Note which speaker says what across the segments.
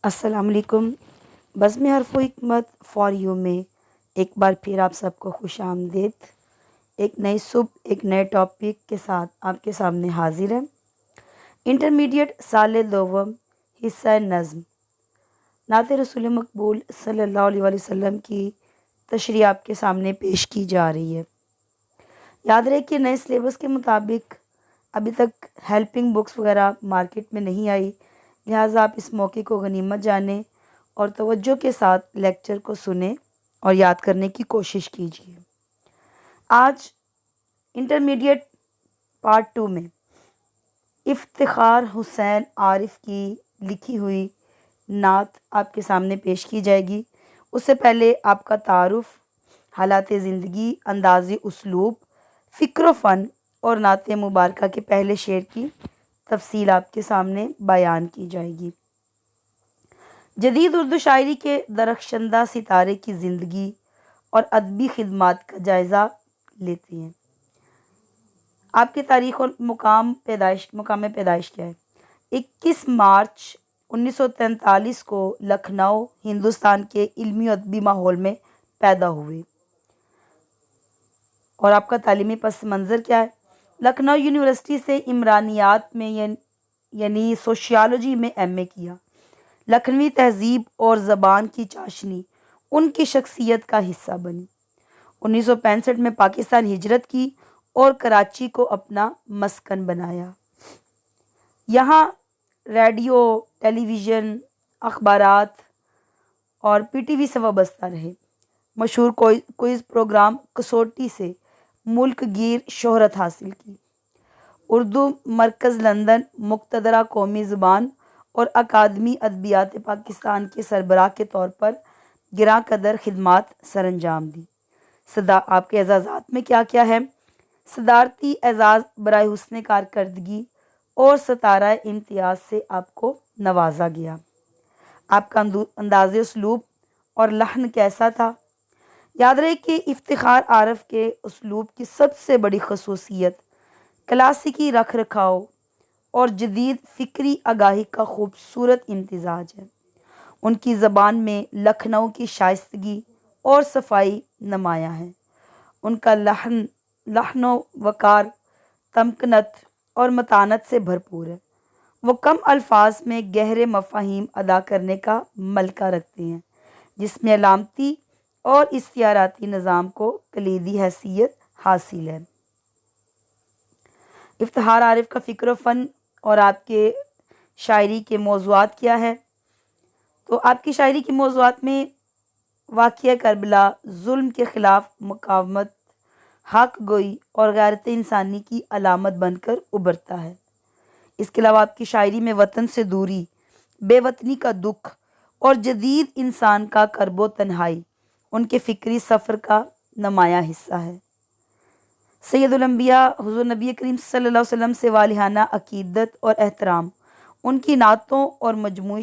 Speaker 1: السلام علیکم۔ بزم حرف و حکمت فار یو میں ایک بار پھر آپ سب کو خوش آمدید۔ ایک نئی صبح ایک نئے ٹاپک کے ساتھ آپ کے سامنے حاضر ہیں۔ انٹرمیڈیٹ سال دوم حصہ نظم، نعت رسول مقبول صلی اللہ علیہ وسلم کی تشریح آپ کے سامنے پیش کی جا رہی ہے۔ یاد رہے کہ نئے سلیبس کے مطابق ابھی تک ہیلپنگ بکس وغیرہ مارکیٹ میں نہیں آئی، لہٰذا آپ اس موقع کو غنیمت جانیں اور توجہ کے ساتھ لیکچر کو سنیں اور یاد کرنے کی کوشش کیجیے۔ آج انٹرمیڈیٹ پارٹ 2 میں افتخار حسین عارف کی لکھی ہوئی نعت آپ کے سامنے پیش کی جائے گی۔ اس سے پہلے آپ کا تعارف، حالات زندگی، انداز اسلوب، فکر و فن اور نعت مبارکہ کے پہلے شعر کی تفصیل آپ کے سامنے بیان کی جائے گی۔ جدید اردو شاعری کے درخشندہ ستارے کی زندگی اور ادبی خدمات کا جائزہ لیتے ہیں۔ آپ کی تاریخ اور مقام پیدائش کیا ہے؟ 21 مارچ 1943 کو لکھنؤ، ہندوستان کے علمی و ادبی ماحول میں پیدا ہوئے۔ اور آپ کا تعلیمی پس منظر کیا ہے؟ لکھنؤ یونیورسٹی سے عمرانیات میں یعنی سوشیالوجی میں ایم اے کیا۔ لکھنوی تہذیب اور زبان کی چاشنی ان کی شخصیت کا حصہ بنی۔ 1965 میں پاکستان ہجرت کی اور کراچی کو اپنا مسکن بنایا۔ یہاں ریڈیو، ٹیلی ویژن، اخبارات اور پی ٹی وی سے وابستہ رہے۔ مشہور کوئز پروگرام کسوٹی سے ملک گیر شہرت حاصل کی۔ اردو مرکز لندن، مقتدرہ قومی زبان اور اکادمی ادبیات پاکستان کے سربراہ کے طور پر گراں قدر خدمات سر انجام دی۔ آپ کے اعزازات میں کیا کیا ہے؟ صدارتی اعزاز برائے حسن کارکردگی اور ستارہ امتیاز سے آپ کو نوازا گیا۔ آپ کا انداز اسلوب اور لحن کیسا تھا؟ یاد رہے کہ افتخار عارف کے اسلوب کی سب سے بڑی خصوصیت کلاسیکی رکھ رکھاؤ اور جدید فکری آگاہی کا خوبصورت امتزاج ہے۔ ان کی زبان میں لکھنؤ کی شائستگی اور صفائی نمایاں ہے۔ ان کا لحن و وقار تمکنت اور متانت سے بھرپور ہے۔ وہ کم الفاظ میں گہرے مفاہیم ادا کرنے کا ملکہ رکھتے ہیں، جس میں علامتی اور استعاراتی نظام کو کلیدی حیثیت حاصل ہے۔ افتخار عارف کا فکر و فن اور آپ کے شاعری کے موضوعات کیا ہے؟ تو آپ کی شاعری کے موضوعات میں واقعہ کربلا، ظلم کے خلاف مقاومت، حق گوئی اور غیرت انسانی کی علامت بن کر ابھرتا ہے۔ اس کے علاوہ آپ کی شاعری میں وطن سے دوری، بے وطنی کا دکھ اور جدید انسان کا کرب و تنہائی ان کے فکری سفر کا نمایاں حصہ ہے۔ سید الانبیاء حضور نبی کریم صلی اللہ علیہ وسلم سے والہانہ عقیدت اور احترام ان کی نعتوں اور مجموعی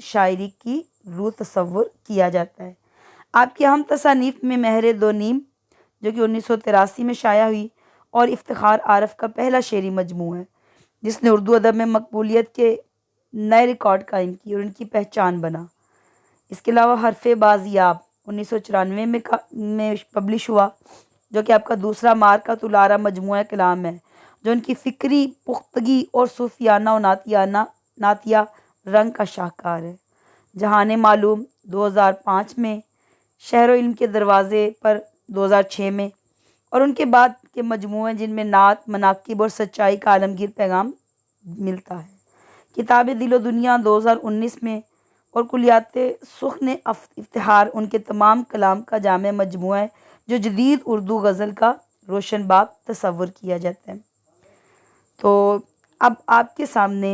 Speaker 1: شاعری کی روح تصور کیا جاتا ہے۔ آپ کی اہم تصانیف میں مہر دو نیم جو کہ 1983 میں شائع ہوئی اور افتخار عارف کا پہلا شعری مجموعہ ہے، جس نے اردو ادب میں مقبولیت کے نئے ریکارڈ قائم کیے اور ان کی پہچان بنا۔ اس کے علاوہ حرف بازیاب 1994 میں پبلش ہوا، جو کہ آپ کا دوسرا مارکۃ الآراء مجموعہ کلام ہے، جو ان کی فکری پختگی اور صوفیانہ و نعتیہ رنگ کا شاہکار ہے۔ جہان معلوم 2005 میں، شہر و علم کے دروازے پر 2006 میں، اور ان کے بعد کے مجموعے جن میں نعت، مناقب اور سچائی کا عالمگیر پیغام ملتا ہے۔ کتاب دل و دنیا 2019 میں، اور کلیات سخن افتخار ان کے تمام کلام کا جامع مجموعہ ہے، جو جدید اردو غزل کا روشن باب تصور کیا جاتا ہے۔ تو اب آپ کے سامنے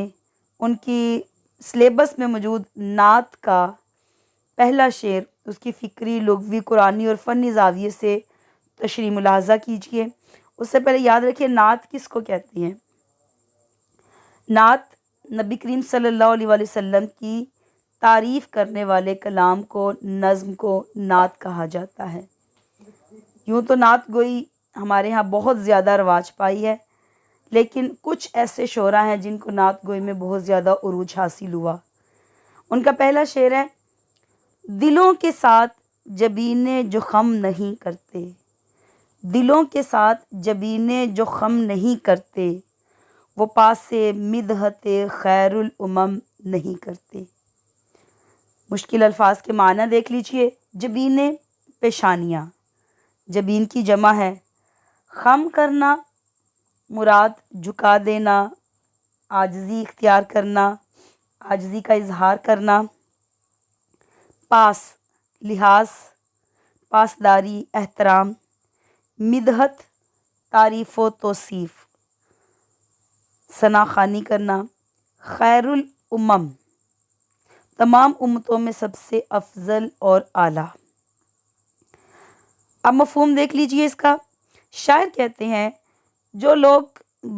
Speaker 1: ان کی سلیبس میں موجود نعت کا پہلا شعر، اس کی فکری، لغوی، قرآنی اور فنی زاویے سے تشریح ملاحظہ کیجیے۔ اس سے پہلے یاد رکھیے نعت کس کو کہتی ہیں؟ نعت نبی کریم صلی اللہ علیہ وسلم کی تعریف کرنے والے کلام کو، نظم کو نعت کہا جاتا ہے۔ یوں تو نعت گوئی ہمارے ہاں بہت زیادہ رواج پائی ہے، لیکن کچھ ایسے شعراء ہیں جن کو نعت گوئی میں بہت زیادہ عروج حاصل ہوا۔ ان کا پہلا شعر ہے: دلوں کے ساتھ جبینے جو خم نہیں کرتے، دلوں کے ساتھ جبینے جو خم نہیں کرتے، وہ پاس مدحت خیر الامم نہیں کرتے۔ مشکل الفاظ کے معنی دیکھ لیجئے۔ جبینے پیشانیاں، جبین کی جمع ہے۔ خم کرنا مراد جھکا دینا، عاجزی اختیار کرنا، عاجزی کا اظہار کرنا۔ پاس لحاظ، پاسداری، احترام۔ مدحت تعریف و توصیف، ثنا خوانی کرنا۔ خیر الامم تمام امتوں میں سب سے افضل اور اعلیٰ۔ اب مفہوم دیکھ لیجئے اس کا۔ شاعر کہتے ہیں جو لوگ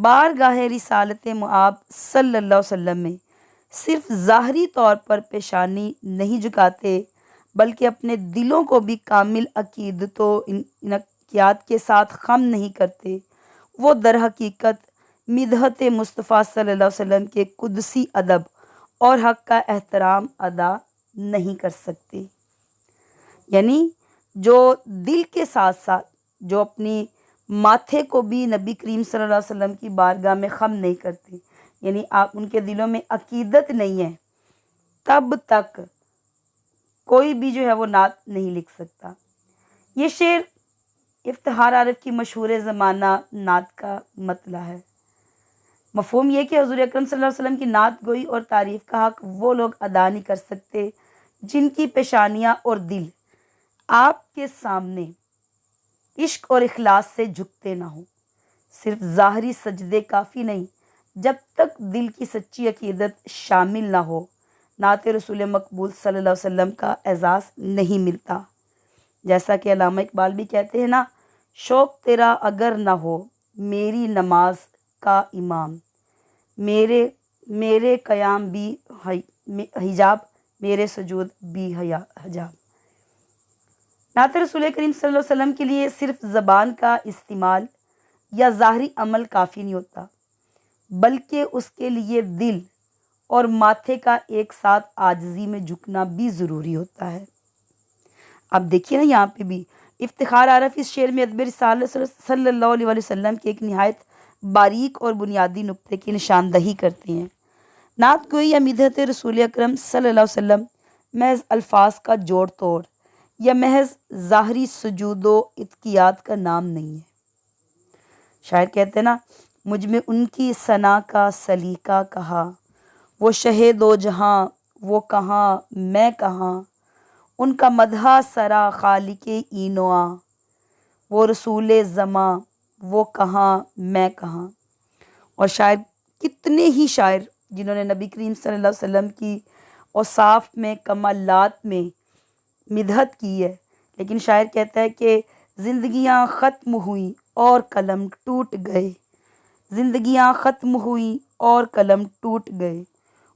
Speaker 1: بارگاہ رسالت مآب صلی اللہ علیہ وسلم میں صرف ظاہری طور پر پیشانی نہیں جھکاتے بلکہ اپنے دلوں کو بھی کامل عقیدت و انقیاد کے ساتھ خم نہیں کرتے، وہ در حقیقت مدحت مصطفیٰ صلی اللہ علیہ وسلم کے قدسی ادب اور حق کا احترام ادا نہیں کر سکتے۔ یعنی جو دل کے ساتھ ساتھ جو اپنی ماتھے کو بھی نبی کریم صلی اللہ علیہ وسلم کی بارگاہ میں خم نہیں کرتے، یعنی آپ ان کے دلوں میں عقیدت نہیں ہے، تب تک کوئی بھی جو ہے وہ نعت نہیں لکھ سکتا۔ یہ شعر افتخار عارف کی مشہور زمانہ نعت کا مطلع ہے۔ مفہوم یہ کہ حضور اکرم صلی اللہ علیہ وسلم کی نعت گوئی اور تعریف کا حق وہ لوگ ادا نہیں کر سکتے جن کی پیشانیاں اور دل آپ کے سامنے عشق اور اخلاص سے جھکتے نہ ہوں۔ صرف ظاہری سجدے کافی نہیں، جب تک دل کی سچی عقیدت شامل نہ ہو نعت رسول مقبول صلی اللہ علیہ وسلم کا اعزاز نہیں ملتا۔ جیسا کہ علامہ اقبال بھی کہتے ہیں نا: شوق تیرا اگر نہ ہو میری نماز کا امام، میرے قیام بھی حجاب، میرے سجود بھی حجاب۔ نعت رسول کریم صلی اللہ علیہ وسلم کے لیے صرف زبان کا استعمال یا ظاہری عمل کافی نہیں ہوتا، بلکہ اس کے لیے دل اور ماتھے کا ایک ساتھ عاجزی میں جھکنا بھی ضروری ہوتا ہے۔ اب دیکھیے نا یہاں پہ بھی افتخار عارف اس شعر میں ادب رسالت صلی اللہ علیہ وسلم کے ایک نہایت باریک اور بنیادی نقطے کی نشاندہی کرتے ہیں۔ نعت گوئی یا مدحت رسول اکرم صلی اللہ علیہ وسلم محض الفاظ کا جوڑ توڑ یا محض ظاہری سجود و اطاعت کا نام نہیں ہے۔ شاعر کہتے ہیں نا: مجھ میں ان کی ثنا کا سلیقہ کہا، وہ شہ دو جہاں وہ کہاں میں کہاں، ان کا مدح سرا خالق اینوا، وہ رسول زماں وہ کہاں میں کہاں۔ اور شاعر کتنے ہی شاعر جنہوں نے نبی کریم صلی اللہ علیہ وسلم کی اوصاف میں، کمالات میں مدحت کی ہے، لیکن شاعر کہتا ہے کہ زندگیاں ختم ہوئیں اور قلم ٹوٹ گئے، زندگیاں ختم ہوئیں اور قلم ٹوٹ گئے،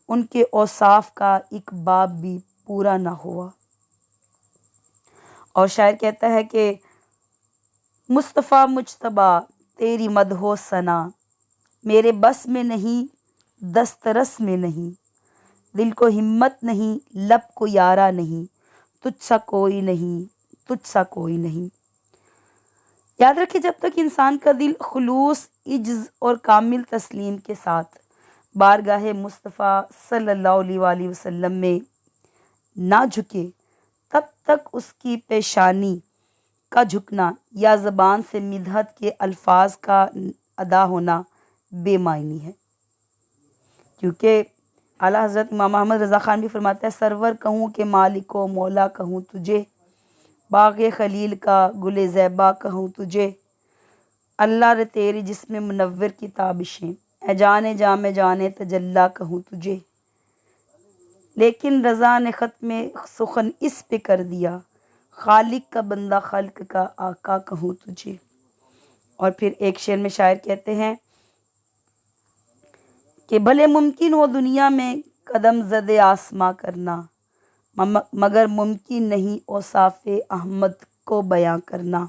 Speaker 1: ان کے اوصاف کا ایک باب بھی پورا نہ ہوا۔ اور شاعر کہتا ہے کہ مصطفیٰ مجتبیٰ تیری مدح و ثنا، میرے بس میں نہیں دسترس میں نہیں، دل کو ہمت نہیں لب کو یارا نہیں، تجھ سا کوئی نہیں، تجھ سا کوئی نہیں۔ یاد رکھیں جب تک انسان کا دل خلوص، عجز اور کامل تسلیم کے ساتھ بارگاہ مصطفیٰ صلی اللہ علیہ وآلہ وسلم میں نہ جھکے، تب تک اس کی پیشانی کا جھکنا یا زبان سے مدحت کے الفاظ کا ادا ہونا بے معنی ہے۔ کیونکہ اعلیٰ حضرت امام محمد رضا خان بھی فرماتا ہے: سرور کہوں کہ مالک و مولا کہوں تجھے، باغ خلیل کا گل زیبا کہوں تجھے، اللہ رے تیری جسم منور کی تابشیں، اے جانے جاں میں جانے تجلی کہوں تجھے، لیکن رضا نے ختم سخن اس پہ کر دیا، خالق کا بندہ خلق کا آقا کہوں تجھے۔ اور پھر ایک شعر میں شاعر کہتے ہیں کہ بھلے ممکن ہو دنیا میں قدم زد آسماں کرنا، مگر ممکن نہیں اوصاف احمد کو بیان کرنا،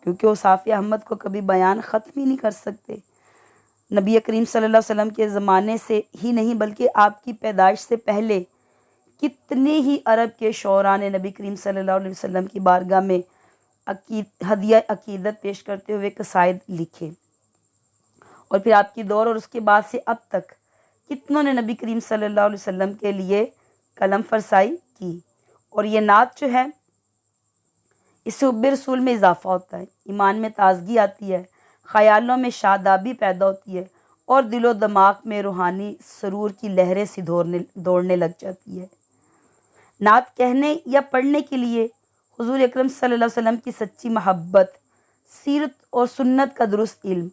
Speaker 1: کیونکہ اوصاف احمد کو کبھی بیان ختم ہی نہیں کر سکتے۔ نبی کریم صلی اللہ علیہ وسلم کے زمانے سے ہی نہیں بلکہ آپ کی پیدائش سے پہلے کتنے ہی عرب کے شعراء نے نبی کریم صلی اللہ علیہ وسلم کی بارگاہ میں ہدیہ عقیدت پیش کرتے ہوئے قصائد لکھے، اور پھر آپ کی دور اور اس کے بعد سے اب تک کتنوں نے نبی کریم صلی اللہ علیہ وسلم کے لیے قلم فرسائی کی۔ اور یہ نعت جو ہے، اس سے حب رسول میں اضافہ ہوتا ہے، ایمان میں تازگی آتی ہے، خیالوں میں شادابی پیدا ہوتی ہے، اور دل و دماغ میں روحانی سرور کی لہریں سی دوڑنے لگ جاتی ہے۔ نعت کہنے یا پڑھنے کے لیے حضور اکرم صلی اللہ علیہ وسلم کی سچی محبت، سیرت اور سنت کا درست علم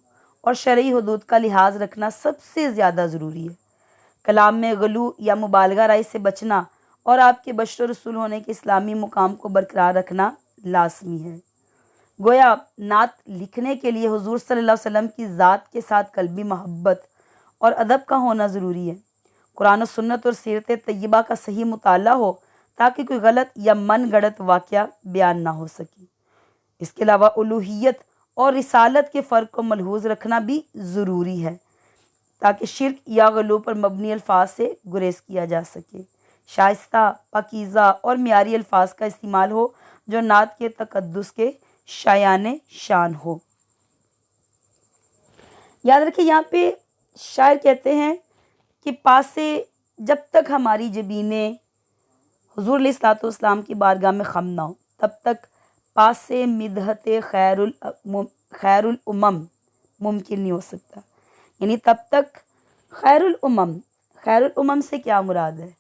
Speaker 1: اور شرعی حدود کا لحاظ رکھنا سب سے زیادہ ضروری ہے۔ کلام میں غلو یا مبالغہ رائی سے بچنا اور آپ کے بشر و رسول ہونے کے اسلامی مقام کو برقرار رکھنا لازمی ہے۔ گویا نعت لکھنے کے لیے حضور صلی اللہ علیہ وسلم کی ذات کے ساتھ قلبی محبت اور ادب کا ہونا ضروری ہے۔ قرآن و سنت اور سیرت طیبہ کا صحیح مطالعہ ہو تاکہ کوئی غلط یا من گھڑت واقعہ بیان نہ ہو سکے۔ اس کے علاوہ الوہیت اور رسالت کے فرق کو ملحوظ رکھنا بھی ضروری ہے تاکہ شرک یا غلو پر مبنی الفاظ سے گریز کیا جا سکے۔ شائستہ، پاکیزہ اور معیاری الفاظ کا استعمال ہو جو نعت کے تقدس کے شایان شان ہو۔ یاد رکھیں، یہاں پہ شاعر کہتے ہیں کہ پاسے جب تک ہماری جبینیں حضور علیہ الصلوۃ والسلام کی بارگاہ میں خم نہ ہو، تب تک پاسے مدحت خیر الامم ممکن نہیں ہو سکتا۔ یعنی تب تک خیر الامم سے کیا مراد ہے؟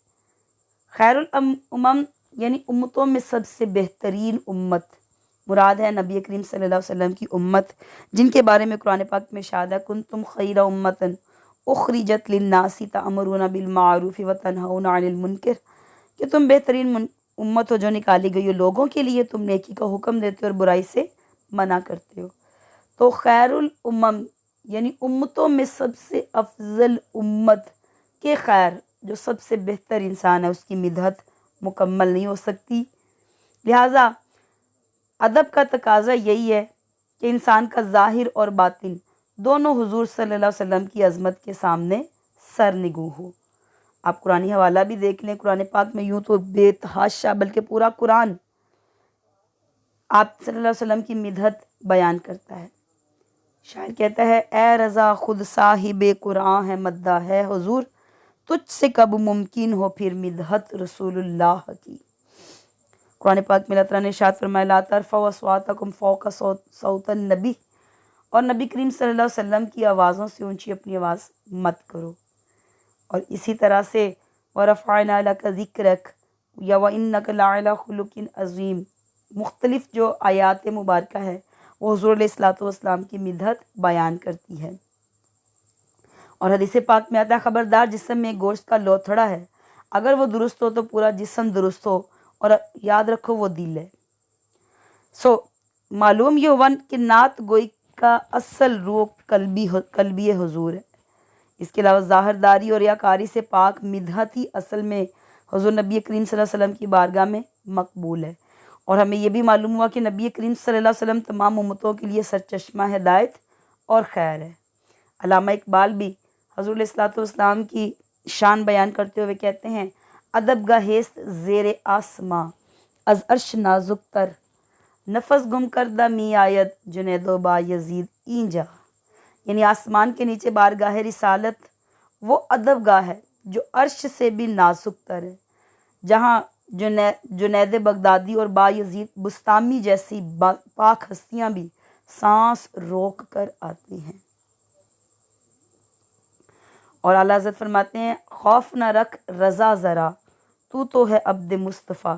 Speaker 1: خیر الامم یعنی امتوں میں سب سے بہترین امت مراد ہے نبی کریم صلی اللہ علیہ وسلم کی امت، جن کے بارے میں قرآن پاک میں ارشاد ہے کنتم خیر امۃ اخرجت للناس تأمرون بالمعروف وتنہون عن المنکر، کہ تم بہترین امت ہو جو نکالی گئی ہو لوگوں کے لیے، تم نیکی کا حکم دیتے ہو اور برائی سے منع کرتے ہو۔ تو خیر الامم یعنی امتوں میں سب سے افضل امت کے خیر، جو سب سے بہتر انسان ہے، اس کی مدحت مکمل نہیں ہو سکتی۔ لہٰذا ادب کا تقاضا یہی ہے کہ انسان کا ظاہر اور باطن دونوں حضور صلی اللہ علیہ وسلم کی عظمت کے سامنے سر نگوں ہو۔ آپ قرآنی حوالہ بھی دیکھ لیں، قرآن پاک میں یوں تو بے تحاشا بلکہ پورا قرآن آپ صلی اللہ علیہ وسلم کی مدحت بیان کرتا ہے۔ شاعر کہتا ہے اے رضا خود صاحب قرآن ہے، مدح ہے حضور، تجھ سے کب ممکن ہو پھر مدحت رسول اللہ کی۔ قرآن پاک میں اللہ تعالیٰ نے ارشاد فرمایا لا ترفعوا اصواتکم فوق صوت النبی، اور نبی کریم صلی اللہ علیہ وسلم کی آوازوں سے اونچی اپنی آواز مت کرو۔ اور اسی طرح سے وَرَفَعْنَا لَكَ ذِكْرَكَ یا وَإِنَّكَ لَعَلَىٰ خُلُقٍ عَظِيمٍ، مختلف جو آیات مبارکہ ہے وہ حضور علیہ الصلوۃ والسلام کی مدحت بیان کرتی ہے۔ اور حدیث پاک میں آتا ہے خبردار جسم میں گوشت کا لوتھڑا ہے، اگر وہ درست ہو تو پورا جسم درست ہو، اور یاد رکھو وہ دل ہے۔ معلوم یہ ہوا کہ نعت گوئی کا اصل روح قلبی حضور ہے۔ اس کے علاوہ ظاہرداری اور ریاکاری سے پاک مدحت ہی اصل میں حضور نبی کریم صلی اللہ علیہ وسلم کی بارگاہ میں مقبول ہے۔ اور ہمیں یہ بھی معلوم ہوا کہ نبی کریم صلی اللہ علیہ وسلم تمام امتوں کے لیے سرچشمہ ہدایت اور خیر ہے۔ علامہ اقبال بھی حضور علیہ الصلوۃ والسلام کی شان بیان کرتے ہوئے کہتے ہیں ادب گاہست زیر آسماں از عرش نازک تر، نفس گم کردہ می آید جنید و با یزید اینجا، یعنی آسمان کے نیچے بارگاہ رسالت وہ ادب گاہ ہے جو عرش سے بھی نازک تر ہے، جہاں جنید بغدادی اور با یزید بستامی جیسی پاک ہستیاں بھی سانس روک کر آتی ہیں۔ اور اعلیٰ حضرت فرماتے ہیں خوف نہ رکھ رضا ذرا، تو ہے عبد مصطفیٰ،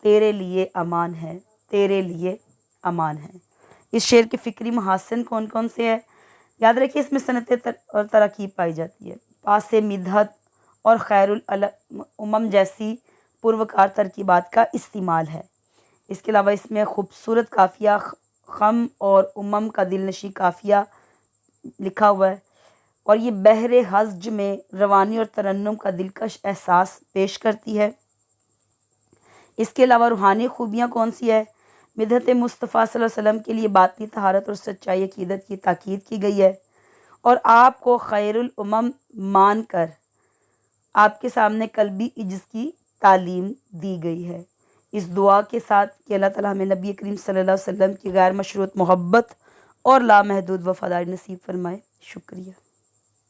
Speaker 1: تیرے لیے امان ہے، تیرے لیے امان ہے۔ اس شعر کے فکری محاسن کون کون سے ہیں؟ یاد رکھیے اس میں صنعت اور تراکیب پائی جاتی ہے، پاس مدحت اور خیر الامم جیسی پروکار ترکیبات کا استعمال ہے۔ اس کے علاوہ اس میں خوبصورت قافیہ خم اور امم کا دل نشیں قافیہ لکھا ہوا ہے، اور یہ بحر ہزج میں روانی اور ترنم کا دلکش احساس پیش کرتی ہے۔ اس کے علاوہ روحانی خوبیاں کون سی ہے؟ مدحت مصطفیٰ صلی اللہ علیہ وسلم کے لیے باطنی طہارت اور سچائی عقیدت کی تاکید کی گئی ہے، اور آپ کو خیر الامم مان کر آپ کے سامنے قلبی عجز کی تعلیم دی گئی ہے۔ اس دعا کے ساتھ کہ اللہ تعالیٰ ہمیں نبی کریم صلی اللہ علیہ وسلم کی غیر مشروط محبت اور لامحدود وفاداری نصیب فرمائے۔ شکریہ۔